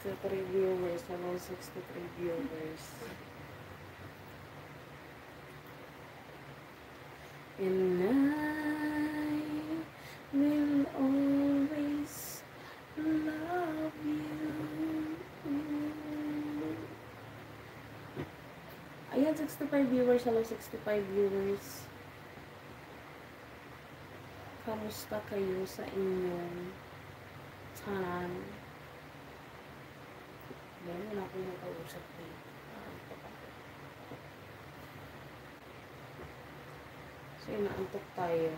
63 viewers. Hello, 63 viewers. And I will always love you. Ayan, 65 viewers. Hello, 65 viewers. Kamusta kayo sa inyong channel? Ayan, wala akong nakausap dito. So, inaantok tayo.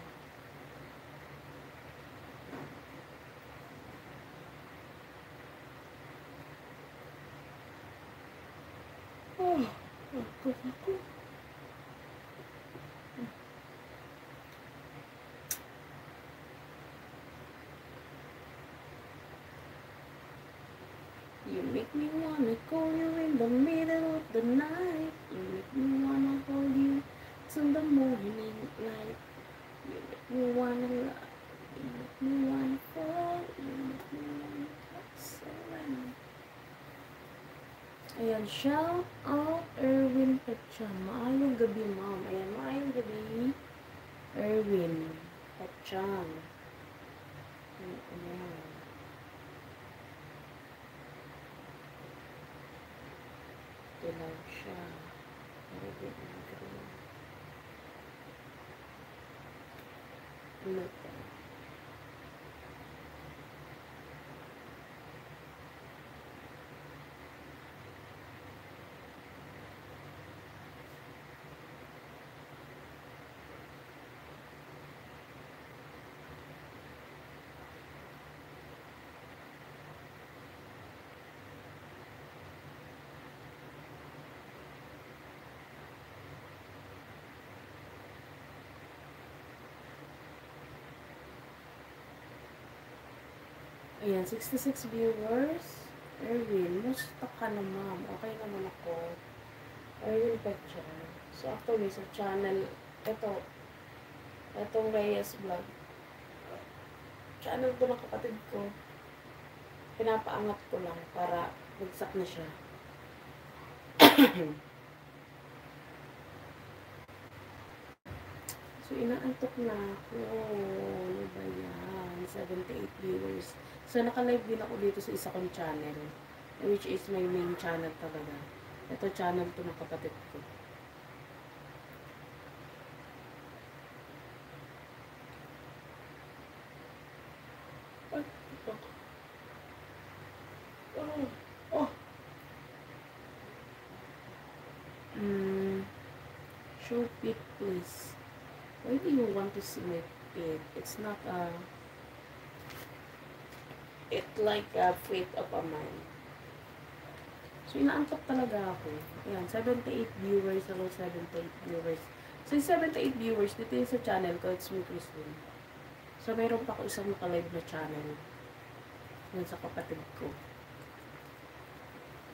Oh, antok ako. You make me wanna call you in the middle of the night. You make me wanna hold you till the morning light. You make me wanna love. You make me wanna fall. You make me wanna surrender. Ayan, shout out Erwin Pachan. Maayong gabi, ma'am. Ayan, maayong gabi. Erwin Pachan. Ayan. Ito lang siya. Erwin Pachan. Ano ito? Ayan, 66 viewers. Erwin, musta ka na, ma'am? Okay naman ako. Erwin Pachan. So, actually, sa channel, itong Reyes Vlog. Channel to ng kapatid ko. Pinapaangat ko lang para bagsak na siya. So, inaantok na ako. Ano ba yan? 78 viewers. So, naka-live din ako dito sa isa kong channel. Which is my main channel talaga. Ito channel to ng kapatid ko. Show pic, please. Why do you want to see my pic? It's not it's like a fate of a man. So, inaantok talaga ako. Ayan, 78 viewers. Hello, 78 viewers. So, 78 viewers, dito yung sa channel ko, it's me, Christine. So, mayroon pa ako isang naka-live na channel. Yan sa kapatid ko.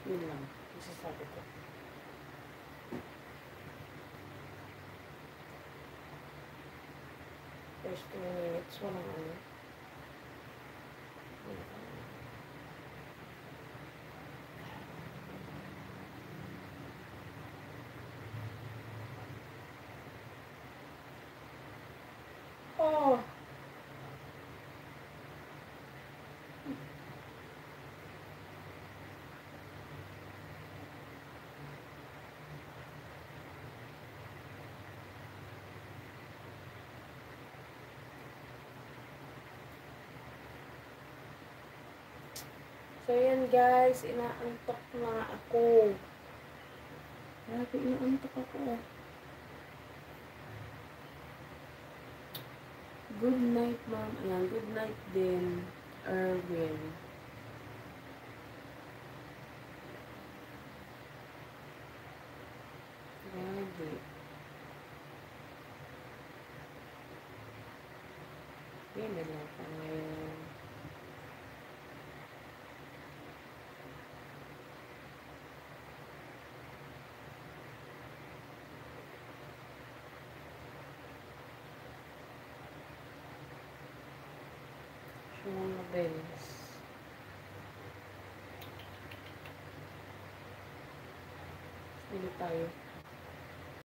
Yun lang. Masasabi ko. First 2 minutes, walang ano. Oh! So, yan guys, inaantok na ako. Grabe, inaantok ako. Good night, ma'am. Ayan, good night din, Erwin. Grabe. Yan na lang pa ngayon. Mga bells. Pili tayo.